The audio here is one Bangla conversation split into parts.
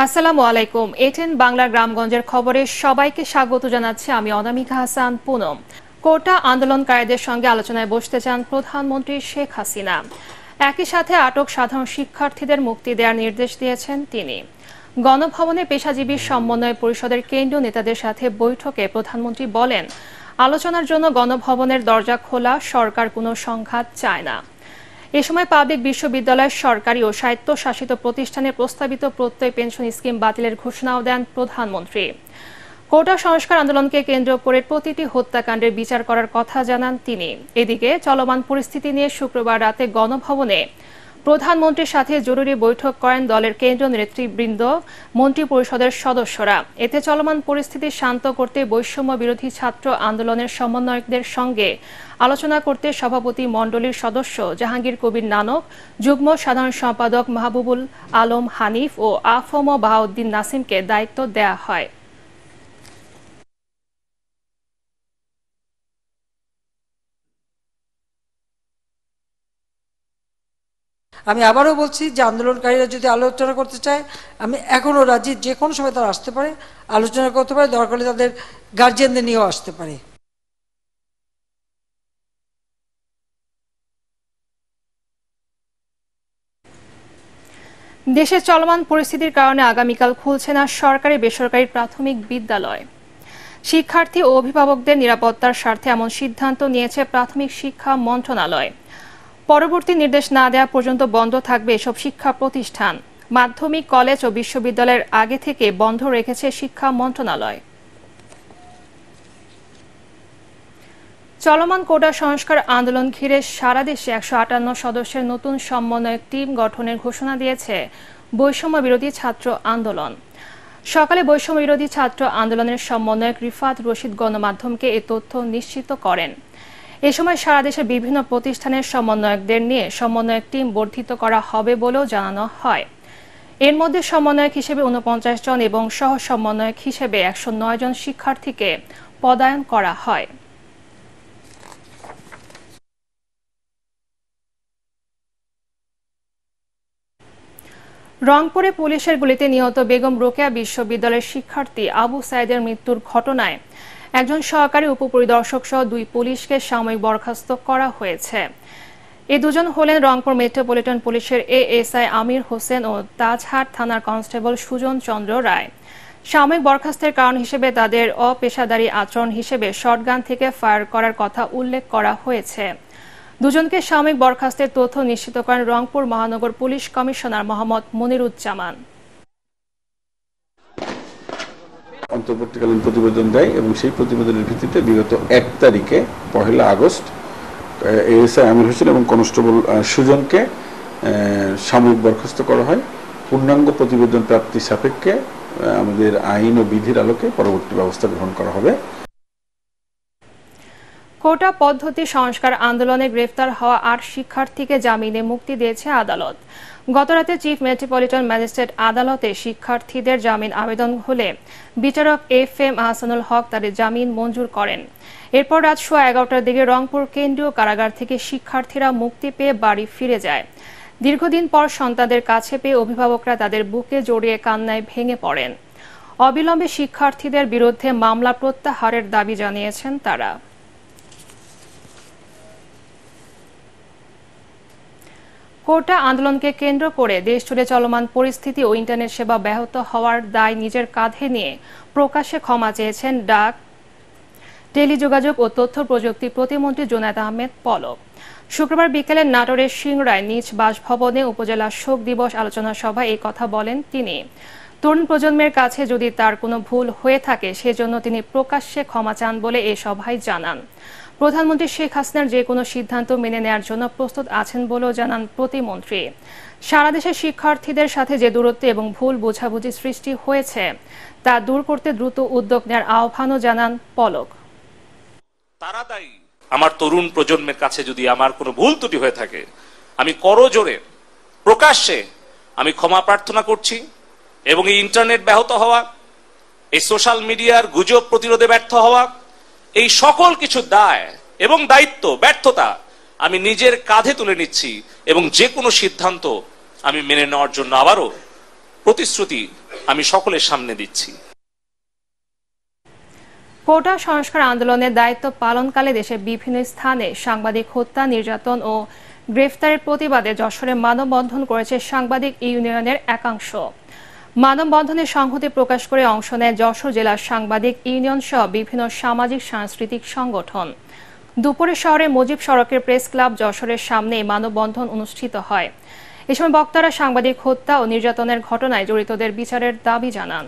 আসসালামু আলাইকুম। এটেন বাংলা গ্রামগঞ্জের খবরে সবাইকে স্বাগত জানাচ্ছি আমি অনামিকা হাসান পুনম। কোটা আন্দোলনকারীদের সঙ্গে আলোচনায় বসতে চান প্রধানমন্ত্রী শেখ হাসিনা। একই সাথে আটক সাধারণ শিক্ষার্থীদের মুক্তি দেওয়ার নির্দেশ দিয়েছেন তিনি। গণভবনে পেশাজীবী সমন্বয় পরিষদের কেন্দ্রীয় নেতাদের সাথে বৈঠকে প্রধানমন্ত্রী বলেন, আলোচনার জন্য গণভবনের দরজা খোলা, সরকার কোনো সংঘাত চায় না। এ সময় পাবলিক বিশ্ববিদ্যালয়, সরকারি ও স্বায়ত্তশাসিত প্রতিষ্ঠানের প্রস্তাবিত প্রত্যয় পেনশন স্কিম বাতিলের ঘোষণাও দেন প্রধানমন্ত্রী। কোটা সংস্কার আন্দোলনকে কেন্দ্র করে প্রতিটি হত্যাকাণ্ডের বিচার করার কথা জানান তিনি। এদিকে চলমান পরিস্থিতি নিয়ে শুক্রবার রাতে গণভবনে প্রধানমন্ত্রীর সাথে জরুরি বৈঠক করেন দলের কেন্দ্রীয় নেতৃবৃন্দ, মন্ত্রিপরিষদের সদস্যরা। এতে চলমান পরিস্থিতি শান্ত করতে বৈষম্য বিরোধী ছাত্র আন্দোলনের সমন্বয়কদের সঙ্গে আলোচনা করতে সভাপতি মণ্ডলীর সদস্য জাহাঙ্গীর কবির নানক, যুগ্ম সাধারণ সম্পাদক মাহবুবুল আলম হানিফ ও আফম বাহাউদ্দিন নাসিমকে দায়িত্ব দেয়া হয়। আমি আবারও বলছি যে আন্দোলনকারীরা যদি আলোচনা করতে চায়, আমি এখনো রাজি, যে কোনো সময় তারা আসতে পারে, আলোচনা করতে পারে, দরকার হলে তাদের গার্জিয়ানদের নিয়েও আসতে পারে। দেশের চলমান পরিস্থিতির কারণে আগামীকাল খুলছে না সরকারি বেসরকারি প্রাথমিক বিদ্যালয়। শিক্ষার্থী ও অভিভাবকদের নিরাপত্তার স্বার্থে এমন সিদ্ধান্ত নিয়েছে প্রাথমিক শিক্ষা মন্ত্রণালয়। পরবর্তী নির্দেশ না দেওয়া পর্যন্ত বন্ধ থাকবে এসব শিক্ষা প্রতিষ্ঠান। মাধ্যমিক, কলেজ ও বিশ্ববিদ্যালয়ের আগে থেকে বন্ধ রেখেছে শিক্ষা মন্ত্রণালয়। চলমান কোটা সংস্কার আন্দোলন ঘিরে সারা দেশে 158 সদস্যের নতুন সমন্বয়ক টিম গঠনের ঘোষণা দিয়েছে বৈষম্য বিরোধী ছাত্র আন্দোলন। সকালে বৈষম্য বিরোধী ছাত্র আন্দোলনের সমন্বয়ক রিফাত রশিদ গণমাধ্যমকে এ তথ্য নিশ্চিত করেন। এ সময় সারা দেশের বিভিন্ন প্রতিষ্ঠানের সমন্বয়কদের নিয়ে সমন্বয়ক টিম বর্ধিত করা হবে বলেও জানানো হয়। এর মধ্যে সমন্বয়ক হিসেবে 49 জন এবং সহ সমন্বয়ক হিসেবে 109 জন শিক্ষার্থীকে পদায়ন করা হয়। রংপুরে পুলিশের গুলিতে নিহত বেগম রোকেয়া বিশ্ববিদ্যালয়ের শিক্ষার্থী আবু সাইদের মৃত্যুর ঘটনায় একজন সহকারী উপপরিদর্শক সহ 2 পুলিশকে সাময়িক বরখাস্ত করা হয়েছে। এই দুজন হলেন রংপুর মেট্রোপলিটন পুলিশের এএসআই আমির হোসেন ও তাজহাট থানার কনস্টেবল সুজন চন্দ্র রায়। সাময়িক বরখাস্তের কারণ হিসেবে তাদের অপেশাদারী আচরণ হিসেবে শটগান থেকে ফায়ার করার কথা উল্লেখ করা হয়েছে। দুজনকে সাময়িক বরখাস্তের তথ্য নিশ্চিত করেন রংপুর মহানগর পুলিশ কমিশনার মোহাম্মদ মনিরুজ্জামান। অন্তর্বর্তীকালীন প্রতিবেদন দেয় এবং সেই প্রতিবেদনের ভিত্তিতে বিগত 1 তারিখে 1 আগস্ট এএসআই আমির হোসেন এবং কনস্টেবল সুজনকে সাময়িক বরখাস্ত করা হয়। পূর্ণাঙ্গ প্রতিবেদন প্রাপ্তি সাপেক্ষে আমাদের আইন ও বিধির আলোকে পরবর্তী ব্যবস্থা গ্রহণ করা হবে। কোটা পদ্ধতি সংস্কার আন্দোলনে গ্রেফতার হওয়া 8 শিক্ষার্থীকে জামিনে মুক্তি দিয়েছে আদালত। গতরাতে চিফ মেট্রোপলিটন ম্যাজিস্ট্রেট আদালতে শিক্ষার্থীদের জামিন আবেদন হলে বিচারক FM আহসানুল হক তাদের জামিন মঞ্জুর করেন। এরপর রাত 11:15টার দিকে রংপুর কেন্দ্রীয় কারাগার থেকে শিক্ষার্থীরা মুক্তি পেয়ে বাড়ি ফিরে যায়। দীর্ঘদিন পর সন্তানদের কাছে পেয়ে অভিভাবকরা তাদের বুকে জড়িয়ে কান্নায় ভেঙে পড়েন। অবিলম্বে শিক্ষার্থীদের বিরুদ্ধে মামলা প্রত্যাহারের দাবি জানিয়েছেন তারা। কোটা আন্দোলনকে কেন্দ্র করে দেশজুড়ে চলমান পরিস্থিতি ও ইন্টারনেট সেবা ব্যাহত হওয়ার দায় নিজের কাঁধে নিয়ে প্রকাশ্যে ক্ষমা চেয়েছেন ডাক, টেলিযোগাযোগ ও তথ্য প্রযুক্তি প্রতিমন্ত্রী জুনায়েদ আহমেদ পলক। শুক্রবার বিকেলে নাটোরের সিংড়ায় নিজ বাসভবনে উপজেলা শোক দিবস আলোচনা সভায় এই কথা বলেন তিনি। তরুণ প্রজন্মের কাছে যদি তার কোনো ভুল হয়ে থাকে সেজন্য তিনি প্রকাশ্যে ক্ষমা চান বলে এই সভায় জানান। প্রধানমন্ত্রী শেখ হাসিনার যে কোনো সিদ্ধান্ত মেনে নেওয়ার জন্য প্রস্তুত আছেন বলেও জানান প্রতিমন্ত্রী। সারা দেশের শিক্ষার্থীদের সাথে যে দূরত্ব এবং ভুল বোঝাবুঝি সৃষ্টি হয়েছে তা দূর করতে দ্রুত উদ্যোগ নেওয়ার আহ্বানও জানান পলক। তারা দায়ী, আমার তরুণ প্রজন্মের কাছে যদি আমার কোনো ভুল ত্রুটি হয়ে থাকে আমি করজোড়ে প্রকাশ্যে আমি ক্ষমা প্রার্থনা করছি। এবং এই ইন্টারনেট ব্যাহত হওয়া, এই সোশ্যাল মিডিয়ার গুজব প্রতিরোধে ব্যর্থ হওয়া, এই সকল কিছু দায় এবং দায়িত্ব, ব্যর্থতা আমি নিজের কাঁধে তুলে নিচ্ছি এবং যে কোনো সিদ্ধান্ত আমি মেনে নেওয়ার জন্য আবারও প্রতিশ্রুতি আমি সকলের সামনে দিচ্ছি। কোটা সংস্কার আন্দোলনের দায়িত্ব পালনকালে দেশের বিভিন্ন স্থানে সাংবাদিক হত্যা, নির্যাতন ও গ্রেফতারের প্রতিবাদে যশোরে মানববন্ধন করেছে সাংবাদিক ইউনিয়নের একাংশ। মানববন্ধনে সংহতি প্রকাশ করে অংশ নেয় যশোর জেলার সাংবাদিক ইউনিয়ন সহ বিভিন্ন সামাজিক সাংস্কৃতিক সংগঠন। দুপুরে শহরের মুজিব সড়কের প্রেস ক্লাব যশোরের সামনে মানববন্ধন অনুষ্ঠিত হয়। এ সময় বক্তারা সাংবাদিক হত্যা ও নির্যাতনের ঘটনায় জড়িতদের বিচারের দাবি জানান।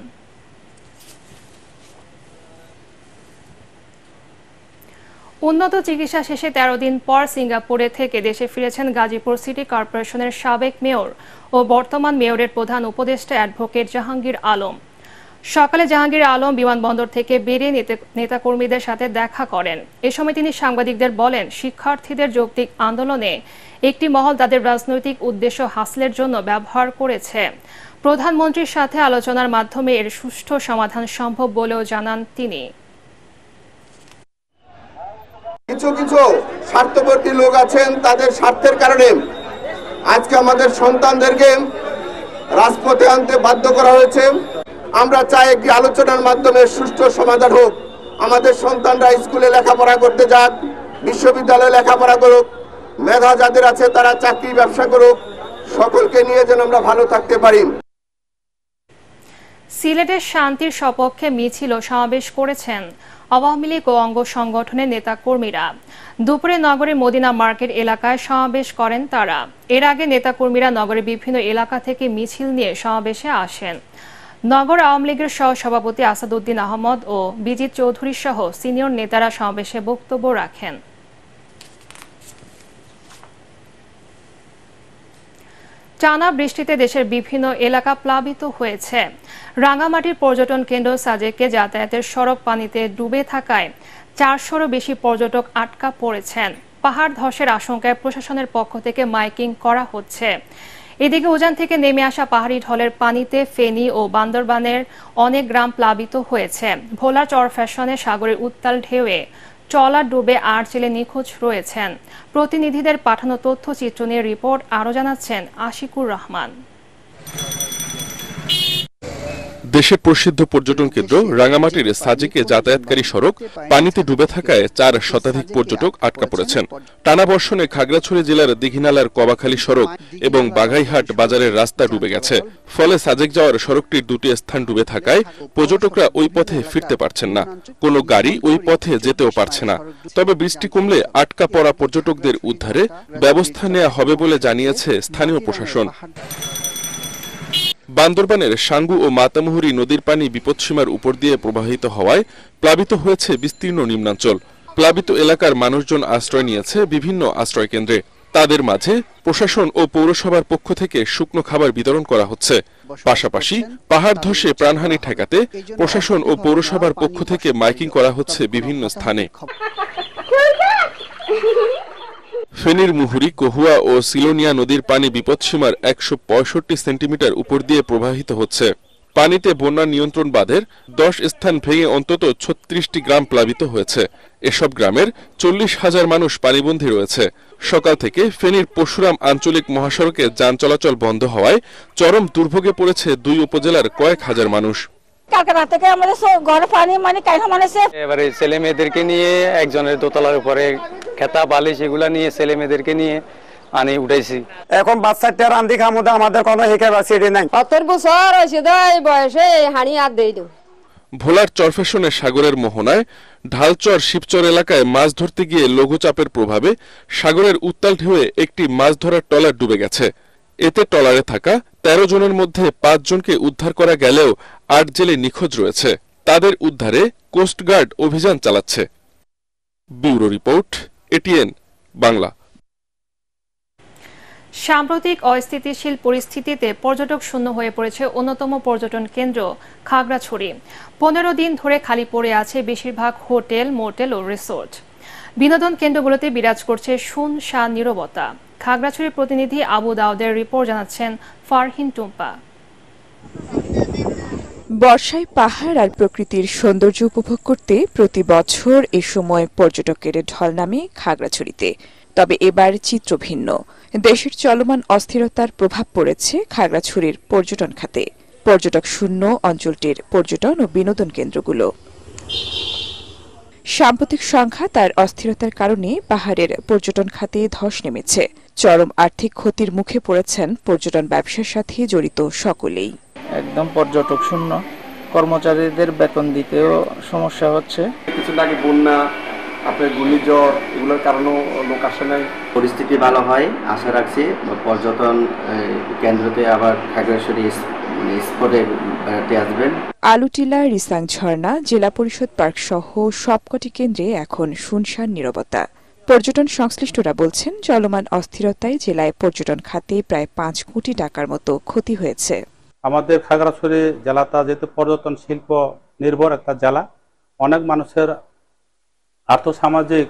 উন্নত চিকিৎসা শেষে 13 দিন পর সিঙ্গাপুরে থেকে দেশে ফিরেছেন গাজীপুর সিটি কর্পোরেশনের সাবেক মেয়র ও বর্তমান মেয়রের প্রধান উপদেষ্টা অ্যাডভোকেট জাহাঙ্গীর আলম। সকালে জাহাঙ্গীর আলম বিমানবন্দর থেকে বেরিয়ে নেতাকর্মীদের সাথে দেখা করেন। এ সময় তিনি সাংবাদিকদের বলেন, শিক্ষার্থীদের যৌক্তিক আন্দোলনে একটি মহল তাদের রাজনৈতিক উদ্দেশ্য হাসিলের জন্য ব্যবহার করেছে। প্রধানমন্ত্রীর সাথে আলোচনার মাধ্যমে এর সুষ্ঠু সমাধান সম্ভব বলেও জানান তিনি। কিছু কিছু স্বার্থবর্তী লোক আছেন, তাদের স্বার্থের কারণে আজকে আমাদের সন্তানদেরকে রাজপথে আনতে বাধ্য করা হয়েছে। আমরা চাই একটি আলোচনার মাধ্যমে সুষ্ঠু সমাধান হোক। আমাদের সন্তানরা স্কুলে লেখাপড়া করতে যাক, বিশ্ববিদ্যালয়ে লেখাপড়া করুক, মেধা যাদের আছে তারা চাকরি ব্যবসা করুক, সকলকে নিয়ে যেন আমরা ভালো থাকতে পারি। সিলেটের শান্তির সপক্ষে মিছিল ও সমাবেশ করেছেন আওয়ামী লীগ ও অঙ্গ সংগঠনের নেতাকর্মীরা। দুপুরে নগরের মদিনা মার্কেট এলাকায় সমাবেশ করেন তারা। এর আগে নেতাকর্মীরা নগরের বিভিন্ন এলাকা থেকে মিছিল নিয়ে সমাবেশে আসেন। নগর আওয়ামী লীগের সহসভাপতি আসাদউদ্দিন আহমদ ও বিজিত চৌধুরী সহ সিনিয়র নেতারা সমাবেশে বক্তব্য রাখেন। টানা বৃষ্টিতে দেশের বিভিন্ন এলাকা প্লাবিত হয়েছে। রাঙ্গামাটির পর্যটন কেন্দ্র সাজেকে যাতায়াতের সড়ক পানিতে ডুবে থাকায় 400-রও বেশি পর্যটক আটকা পড়েছেন। পাহাড় ধসের আশঙ্কায় প্রশাসনের পক্ষ থেকে মাইকিং করা হচ্ছে। এদিকে উজান থেকে নেমে আসা পাহাড়ি ঢলের পানিতে ফেনী ও বান্দরবানের অনেক গ্রাম প্লাবিত হয়েছে। ভোলার চরফ্যাশনে সাগরের উত্তাল ঢেউয়ে ট্রলার ডুবে 8 জেলে নিখোঁজ রয়েছেন। প্রতিনিধিদের পাঠানো তথ্যচিত্র নিয়ে রিপোর্ট আরও জানাচ্ছেন আশিকুর রহমান। দেশের প্রসিদ্ধ পর্যটন কেন্দ্র রাঙ্গামাটির সাজেকে যাতায়াতকারী সড়ক পানিতে ডুবে থাকায় 4 শতাধিক পর্যটক আটকা পড়েছেন। টানা বর্ষণে খাগড়াছড়ি জেলার দিঘিনালার কবাখালী সড়ক এবং বাঘাইহাট বাজারের রাস্তা ডুবে গেছে। ফলে সাজেক যাওয়ার সড়কটির 2টি স্থান ডুবে থাকায় পর্যটকরা ওই পথে ফিরতে পারছেন না। কোনো গাড়ি ওই পথে যেতেও পারছে না। তবে বৃষ্টি কমলে আটকা পড়া পর্যটকদের উদ্ধারে ব্যবস্থা নেওয়া হবে বলে জানিয়েছে স্থানীয় প্রশাসন। বান্দরবানের সাঙ্গু ও মাতামুহুরী নদীর পানি বিপদসীমার উপর দিয়ে প্রবাহিত হওয়ায় প্লাবিত হয়েছে বিস্তীর্ণ নিম্নাঞ্চল। প্লাবিত এলাকার মানুষজন আশ্রয় নিয়েছে বিভিন্ন আশ্রয় কেন্দ্রে। তাদের মাঝে প্রশাসন ও পৌরসভার পক্ষ থেকে শুকনো খাবার বিতরণ করা হচ্ছে। পাশাপাশি পাহাড় ধসে প্রাণহানি ঠেকাতে প্রশাসন ও পৌরসভার পক্ষ থেকে মাইকিং করা হচ্ছে বিভিন্ন স্থানে। ফেনীর মুহুরী, কহুয়া ও সিলোনিয়া নদীর পানি বিপদসীমার 165 সেন্টিমিটার উপর দিয়ে প্রবাহিত হচ্ছে। পানিতে বন্যা নিয়ন্ত্রণ বাঁধের 10 স্থান ভেঙে অন্তত 36টি গ্রাম প্লাবিত হয়েছে। এসব গ্রামের 40,000 মানুষ পানিবন্দী রয়েছে। সকাল থেকে ফেনীর পরশুরাম আঞ্চলিক মহাসড়কে যান চলাচল বন্ধ হওয়ায় চরম দুর্ভোগে পড়েছে 2 উপজেলার কয়েক হাজার মানুষ। কালকে রাত থেকে আমাদের ঘরে পানি মানে কাইখা মানেছে। এবারে ছেলে মেয়েদেরকে নিয়ে একজনের দোতলার উপরে খেতা বালিশ এগুলা নিয়ে ছেলে মেয়েদেরকে নিয়ে পানি উঠাইছি। এখন বাচ্চাটা রান্দি খামোদা আমাদের কোনো হেকে বাসিয়ে নাই। 70 বছর হয়েছে এই বয়সে হাঁড়ি আর দেই দো। ভোলার চরফ্যাশনে সাগরের মোহনায় ঢালচর শিবচর এলাকায় মাছ ধরতে গিয়ে লঘুচাপের প্রভাবে সাগরের উত্তাল ঢেউয়ে একটি মাছ ধরার ট্রলার ডুবে গেছে। এতে ট্রলারে থাকা 13 জনের মধ্যে 5 জনকে উদ্ধার করা গেলেও 8 জেলে নিখোঁজ রয়েছে। তাদের উদ্ধারে কোস্টগার্ড অভিযান চালাচ্ছে। Bureau report, ATN Bangla. সাম্প্রতিক অস্থিতিশীল পরিস্থিতিতে পর্যটক শূন্য হয়ে পড়েছে অন্যতম পর্যটন কেন্দ্র খাগড়াছড়ি। 15 দিন ধরে খালি পড়ে আছে বেশিরভাগ হোটেল, মোটেল ও রিসোর্ট। বিনোদন কেন্দ্রগুলোতে বিরাজ করছে শুনশান নীরবতা। খাগড়াছড়ির প্রতিনিধি আবু দাউদের রিপোর্ট জানাচ্ছেন ফারহিন টুম্পা। বর্ষায় পাহাড় আর প্রকৃতির সৌন্দর্য উপভোগ করতে প্রতি বছর এ সময় পর্যটকের ঢল নামে খাগড়াছড়িতে। তবে এবার চিত্র ভিন্ন। দেশের চলমান অস্থিরতার প্রভাব পড়েছে খাগড়াছড়ির পর্যটন খাতে। পর্যটক শূন্য অঞ্চলটির পর্যটন ও বিনোদন কেন্দ্রগুলো। সাম্প্রতিক সংখ্যা তার অস্থিরতার কারণে পাহাড়ের পর্যটন খাতে ধস নেমেছে। চরম আর্থিক ক্ষতির মুখে পড়েছেন পর্যটন ব্যবসার সাথে জড়িত সকলেই। একদম পর্যটক শূন্য, কর্মচারীদের বেতন দিতেও সমস্যা হচ্ছে। কিছুদিন আগে বন্যা, আপনার ঘূর্ণিঝড়, এগুলোর কারণেও লোক আসে নাই। পরিস্থিতি ভালো হয় আশা রাখছি। পর্যটন কেন্দ্রতে আবার খাগড়াছড়ি স্পটে বেড়াতে আসবেন। আলুটিলা, রিসাং ঝর্ণা, জেলা পরিষদ পার্ক সহ সবকটি কেন্দ্রে এখন শুনশান নীরবতা। পর্যটন সংশ্লিষ্টরা বলছেন, চলমান অস্থিরতায় জেলায় পর্যটন খাতে প্রায় 5 কোটি টাকার মতো ক্ষতি হয়েছে। আমাদের খাগড়াছড়ি জেলাটা যেহেতু পর্যটন শিল্প নির্ভর একটা জেলা, অনেক মানুষের আর্থসামাজিক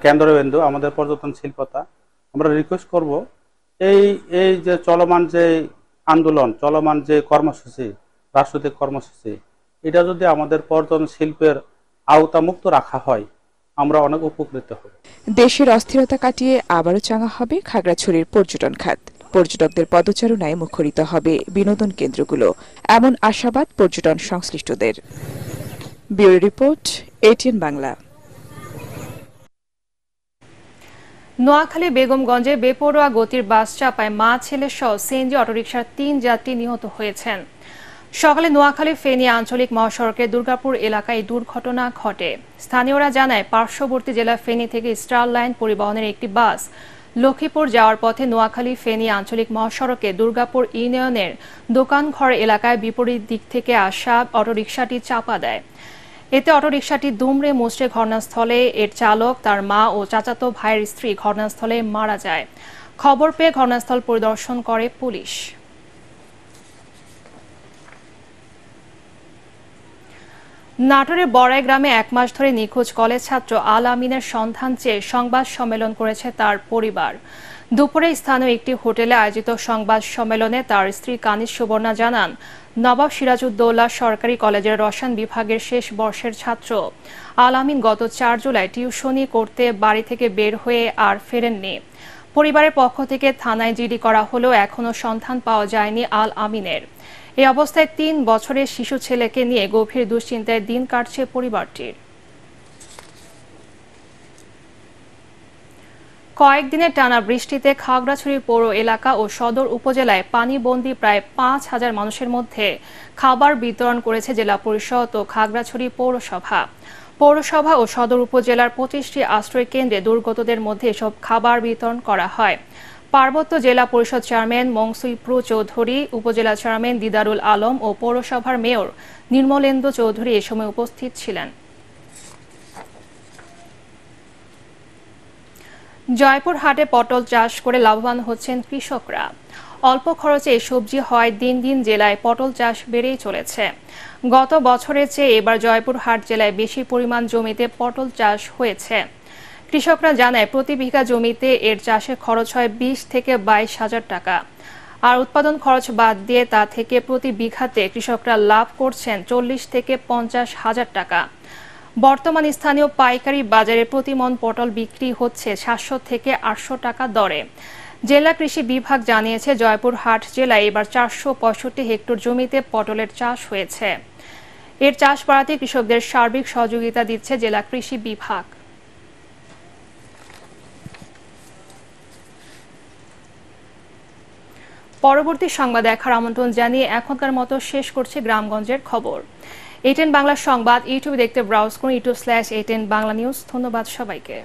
কেন্দ্রবিন্দু আমাদের পর্যটন শিল্পটা। আমরা রিকোয়েস্ট করব এই যে চলমান যে আন্দোলন, চলমান যে কর্মসূচি, রাজনৈতিক কর্মসূচি, এটা যদি আমাদের পর্যটন শিল্পের আওতামুক্ত রাখা হয়, আমরা অনেক উপকৃত হব। দেশের অস্থিরতা কাটিয়ে আবারও চাঙা হবে খাগড়াছড়ির পর্যটন খাত। পর্যটকদের পদচারণায় মুখরিত হবে বিনোদন কেন্দ্রগুলো, এমন আশাবাদ পর্যটন সংশ্লিষ্টদের। Bureau report, ATN Bangla. Noakhali বেগমগঞ্জে বেপরোয়া গতির বাস চাপায় মা ছেলে সহ সিএনজি অটোরিকশার 3 যাত্রী নিহত হয়েছেন। সকালে নোয়াখালী ফেনী আঞ্চলিক মহাসড়কের দুর্গাপুর এলাকায় দুর্ঘটনা ঘটে। স্থানীয়রা জানায়, পার্শ্ববর্তী জেলা ফেনী থেকে স্টার লাইন পরিবহনের একটি বাস লক্ষ্মীপুর যাওয়ার পথে নোয়াখালী ফেনী আঞ্চলিক মহাসড়কে দুর্গাপুর ইউনিয়নের দোকানঘর এলাকায় বিপরীত দিক থেকে আসা অটোরিকশাটি চাপা দেয়। এতে অটোরিকশাটি দুমড়ে মুচড়ে ঘটনাস্থলে এর চালক, তার মা ও চাচাতো ভাইয়ের স্ত্রী ঘটনাস্থলে মারা যায়। খবর পেয়ে ঘটনাস্থল পরিদর্শন করে পুলিশ। নাটোরের বড়াই গ্রামে 1 মাস ধরে নিখোঁজ কলেজ ছাত্র আল আমিনের সন্ধান চেয়ে সংবাদ সম্মেলন করেছে তার পরিবার। দুপুরে স্থানীয় একটি হোটেলে আয়োজিত সংবাদ সম্মেলনে তার স্ত্রী কানিজ সুবর্ণা জানান, নবাব সিরাজউদ্দৌলা সরকারি কলেজের রসায়ন বিভাগের শেষ বর্ষের ছাত্র আল আমিন গত 4 জুলাই টিউশনি করতে বাড়ি থেকে বের হয়ে আর ফেরেননি। পরিবারের পক্ষ থেকে থানায় জিডি করা হলেও এখনও সন্ধান পাওয়া যায়নি আল আমিনের। এই অবস্থায় 3 বছরের শিশু ছেলেকে নিয়ে গভীর দুশ্চিন্তায় দিন কাটছে পরিবারটির। কয়েকদিনের টানা বৃষ্টিতে খাগড়াছড়ি পৌর এলাকা ও সদর উপজেলায় পানিবন্দী প্রায় 5,000 মানুষের মধ্যে খাবার বিতরণ করেছে জেলা পরিষদ ও খাগড়াছড়ি পৌরসভা। পৌরসভা ও সদর উপজেলার 25টি আশ্রয় কেন্দ্রে দুর্গতদের মধ্যে এসব খাবার বিতরণ করা হয়। পার্বত্য জেলা পরিষদ চেয়ারম্যান মংসুইপ্রু চৌধুরী, উপজেলা চেয়ারম্যান দিদারুল আলম ও পৌরসভার মেয়র নির্মলেন্দু চৌধুরী এ সময় উপস্থিত ছিলেন। জয়পুর হাটে পটল চাষ করে লাভবান হচ্ছেন কৃষকরা। অল্প খরচে সবজি হয় দিন দিন জেলায় পটল চাষ বেড়েই চলেছে। গত বছরের চেয়ে এবার জয়পুর হাট জেলায় বেশি পরিমাণ জমিতে পটল চাষ হয়েছে। কৃষকরা জানায়, প্রতি বিঘা জমিতে এর চাষে খরচ হয় 20 থেকে 22 হাজার টাকা। আর উৎপাদন খরচ বাদ দিয়ে তা থেকে প্রতি বিঘাতে কৃষকরা লাভ করছেন 40 থেকে 50 হাজার টাকা। বর্তমান স্থানীয় পাইকারি বাজারে প্রতি মন পটল বিক্রি হচ্ছে 700 থেকে 800 টাকা দরে। জেলা কৃষি বিভাগ জানিয়েছে, জয়পুর হাট জেলায় এবার 465 হেক্টর জমিতে পটলের চাষ হয়েছে। এর চাষ বাড়াতে কৃষকদের সার্বিক সহযোগিতা দিচ্ছে জেলা কৃষি বিভাগ। পরবর্তী সংবাদ দেখার আমন্ত্রণ জানিয়ে এখনকার মতো শেষ করছে গ্রামগঞ্জের খবর। এটিএন বাংলা সংবাদ ইউটিউবে দেখতে ব্রাউজ করুন youtube/ATN বাংলা নিউজ। ধন্যবাদ সবাইকে।